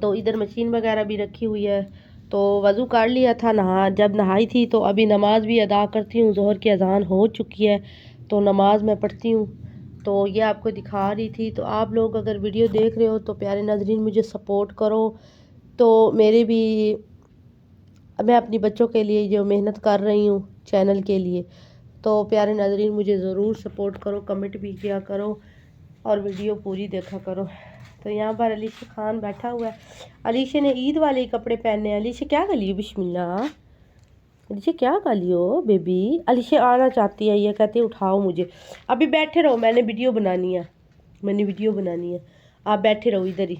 تو ادھر مشین وغیرہ بھی رکھی ہوئی ہے. تو وضو کر لیا تھا، جب نہائی تھی تو ابھی نماز بھی ادا کرتی ہوں. ظہر کی اذان ہو چکی ہے تو نماز میں پڑھتی ہوں. تو یہ آپ کو دکھا رہی تھی. تو آپ لوگ اگر ویڈیو دیکھ رہے ہو تو پیارے ناظرین مجھے سپورٹ کرو. تو میں اپنی بچوں کے لیے جو محنت کر رہی ہوں چینل کے لیے، تو پیارے ناظرین مجھے ضرور سپورٹ کرو، کمنٹ بھی کیا کرو اور ویڈیو پوری دیکھا کرو. تو یہاں پر علیشہ خان بیٹھا ہوا ہے. علیشہ نے عید والے ہی کپڑے پہنے ہیں. علیشہ کیا کر لیو؟ بسم اللہ. علیشہ کیا کر لیو بیبی؟ علیشہ آنا چاہتی ہے، یہ کہتی ہے اٹھاؤ مجھے. ابھی بیٹھے رہو، میں نے ویڈیو بنانی ہے. آپ بیٹھے رہو ادھر ہی.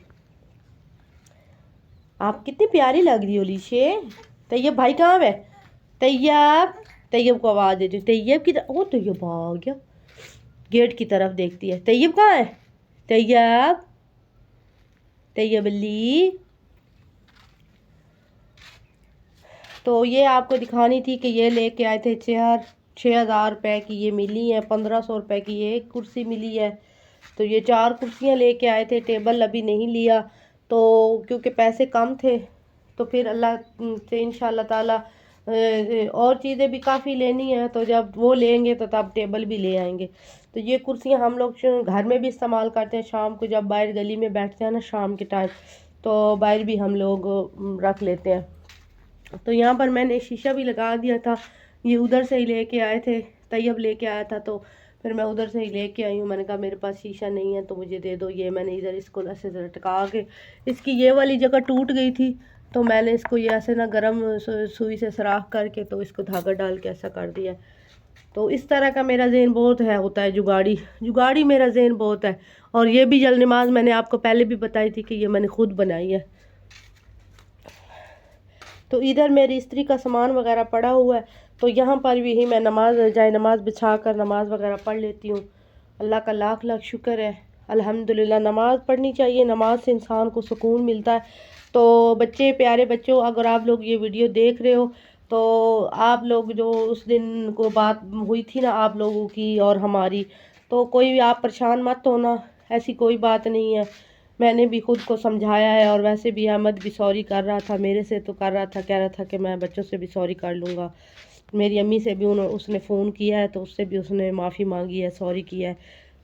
آپ کتنی پیاری لگ رہی ہو علیشہ. طیب بھائی کہاں ہے؟ طیب کو آواز دے. طیب کی طیب بھاگ گیا، گیٹ کی طرف دیکھتی ہے. طیب کہاں ہے؟ طیب علی. تو یہ آپ کو دکھانی تھی کہ یہ لے کے آئے تھے 6,000 روپے کی یہ ملی ہے. 1,500 روپے کی یہ ایک کرسی ملی ہے. تو یہ 4 کرسیاں لے کے آئے تھے. ٹیبل ابھی نہیں لیا تو کیونکہ پیسے کم تھے. تو پھر اللہ سے انشاءاللہ تعالی اور چیزیں بھی کافی لینی ہیں، تو جب وہ لیں گے تو تب ٹیبل بھی لے آئیں گے. تو یہ کرسیاں ہم لوگ گھر میں بھی استعمال کرتے ہیں. شام کو جب باہر گلی میں بیٹھتے ہیں نا شام کے ٹائم، تو باہر بھی ہم لوگ رکھ لیتے ہیں. تو یہاں پر میں نے شیشہ بھی لگا دیا تھا. یہ ادھر سے ہی لے کے آئے تھے، طیب لے کے آیا تھا تو پھر میں ادھر سے ہی لے کے آئی ہوں. میں نے کہا میرے پاس شیشہ نہیں ہے تو مجھے دے دو. یہ میں نے ادھر اس کو ایسے لٹکا کے، اس کی یہ والی جگہ ٹوٹ گئی تھی تو میں نے اس کو یہ ایسے نا گرم سوئی سے سراخ کر کے تو اس کو دھاگا ڈال کے ایسا کر دیا. تو اس طرح کا میرا ذہن بہت ہوتا ہے، جگاڑی میرا ذہن بہت ہے. اور یہ بھی جل نماز میں نے آپ کو پہلے بھی بتائی تھی کہ یہ میں نے خود بنائی ہے. تو ادھر میری استری کا سامان وغیرہ پڑا ہوا ہے. تو یہاں پر بھی میں نماز بچھا کر نماز وغیرہ پڑھ لیتی ہوں. اللہ کا لاکھ لاکھ شکر ہے، الحمدللہ. نماز پڑھنی چاہیے، نماز سے انسان کو سکون ملتا ہے. تو بچے، پیارے بچوں، اگر آپ لوگ یہ ویڈیو دیکھ رہے ہو تو آپ لوگ جو اس دن کو بات ہوئی تھی نا آپ لوگوں کی اور ہماری، تو کوئی بھی آپ پریشان مت ہونا، ایسی کوئی بات نہیں ہے. میں نے بھی خود کو سمجھایا ہے. اور ویسے بھی احمد بھی سوری کر رہا تھا میرے سے، تو کہہ رہا تھا کہ میں بچوں سے بھی سوری کر لوں گا. میری امی سے بھی اس نے فون کیا ہے تو اس سے بھی اس نے معافی مانگی ہے، سوری کیا ہے.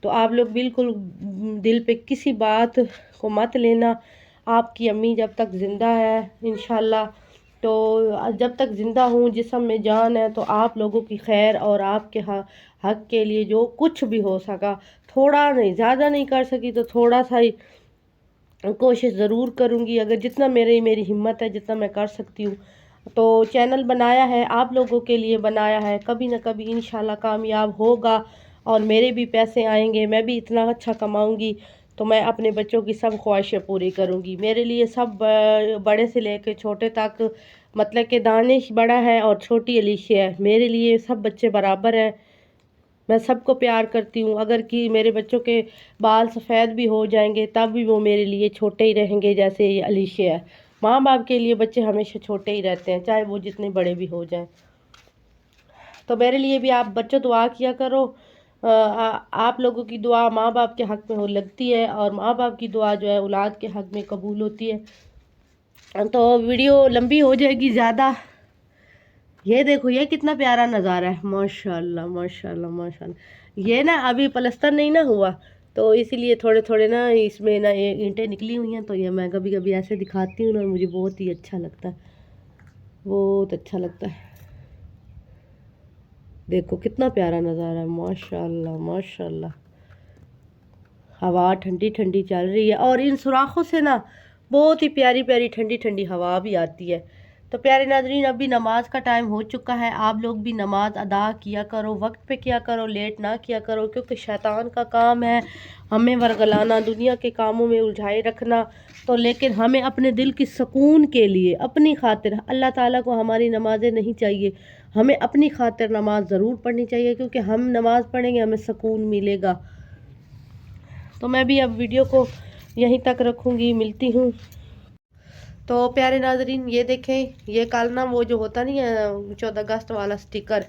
تو آپ لوگ بالکل دل پہ کسی بات کو مت لینا. آپ کی امی جب تک زندہ ہے انشاءاللہ، تو جب تک زندہ ہوں، جسم میں جان ہے، تو آپ لوگوں کی خیر اور آپ کے حق کے لیے جو کچھ بھی ہو سکا، تھوڑا نہیں، زیادہ نہیں کر سکی تو تھوڑا سا ہی کوشش ضرور کروں گی. اگر جتنا میری ہمت ہے، جتنا میں کر سکتی ہوں. تو چینل بنایا ہے، آپ لوگوں کے لیے بنایا ہے. کبھی نہ کبھی انشاءاللہ کامیاب ہوگا اور میرے بھی پیسے آئیں گے. میں بھی اتنا اچھا کماؤں گی تو میں اپنے بچوں کی سب خواہشیں پوری کروں گی. میرے لیے سب، بڑے سے لے کے چھوٹے تک، مطلب کہ دانش بڑا ہے اور چھوٹی علیشہ ہے، میرے لیے سب بچے برابر ہیں. میں سب کو پیار کرتی ہوں. اگر کہ میرے بچوں کے بال سفید بھی ہو جائیں گے تب بھی وہ میرے لیے چھوٹے ہی رہیں گے جیسے یہ علیشہ ہے. ماں باپ کے لیے بچے ہمیشہ چھوٹے ہی رہتے ہیں، چاہے وہ جتنے بڑے بھی ہو جائیں. تو میرے لیے بھی آپ بچوں دعا کیا کرو. آپ لوگوں کی دعا ماں باپ کے حق میں لگتی ہے اور ماں باپ کی دعا جو ہے اولاد کے حق میں قبول ہوتی ہے. تو ویڈیو لمبی ہو جائے گی زیادہ. یہ دیکھو یہ کتنا پیارا نظارہ ہے، ماشاءاللہ ماشاءاللہ ماشاءاللہ. یہ نا ابھی پلستر نہیں نا ہوا تو اسی لیے تھوڑے نا اس میں نا یہ اینٹیں نکلی ہوئی ہیں. تو یہ میں کبھی کبھی ایسے دکھاتی ہوں نا، مجھے بہت ہی اچھا لگتا ہے، بہت اچھا لگتا ہے. دیکھو کتنا پیارا نظارہ ہے، ماشاءاللہ ماشاءاللہ. ہوا ٹھنڈی ٹھنڈی چل رہی ہے اور ان سوراخوں سے نا بہت ہی پیاری پیاری ٹھنڈی ٹھنڈی ہوا بھی آتی ہے. تو پیارے ناظرین، ابھی نماز کا ٹائم ہو چکا ہے. آپ لوگ بھی نماز ادا کیا کرو، وقت پہ کیا کرو، لیٹ نہ کیا کرو، کیونکہ شیطان کا کام ہے ہمیں ورگلانا، دنیا کے کاموں میں الجھائے رکھنا. تو لیکن ہمیں اپنے دل کی سکون کے لیے، اپنی خاطر، اللہ تعالیٰ کو ہماری نمازیں نہیں چاہیے، ہمیں اپنی خاطر نماز ضرور پڑھنی چاہیے، کیونکہ ہم نماز پڑھیں گے ہمیں سکون ملے گا. تو میں بھی اب ویڈیو کو یہیں تک رکھوں گی، ملتی ہوں. تو پیارے ناظرین یہ دیکھیں، یہ کل نا وہ جو ہوتا نہیں ہے 14 اگست والا سٹیکر،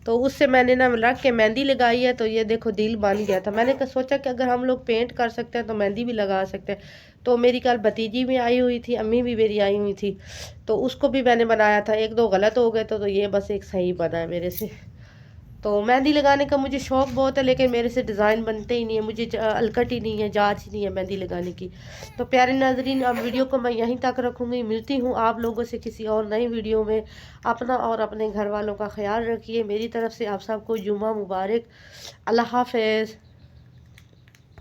تو اس سے میں نے نا رکھ کے مہندی لگائی ہے. تو یہ دیکھو دل بن گیا تھا. میں نے سوچا کہ اگر ہم لوگ پینٹ کر سکتے ہیں تو مہندی بھی لگا سکتے ہیں. تو میری کل بھتیجی بھی آئی ہوئی تھی، امی بھی میری آئی ہوئی تھی، تو اس کو بھی میں نے بنایا تھا، ایک دو غلط ہو گئے تو یہ بس ایک صحیح بنا ہے میرے سے۔ تو مہندی لگانے کا مجھے شوق بہت ہے، لیکن میرے سے ڈیزائن بنتے ہی نہیں ہے، مجھے الکٹ ہی نہیں ہے، جانچ ہی نہیں ہے مہندی لگانے کی۔ تو پیارے ناظرین، اب ویڈیو کو میں یہیں تک رکھوں گی، ملتی ہوں آپ لوگوں سے کسی اور نئی ویڈیو میں۔ اپنا اور اپنے گھر والوں کا خیال رکھیے، میری طرف سے آپ سب کو جمعہ مبارک، اللہ حافظ۔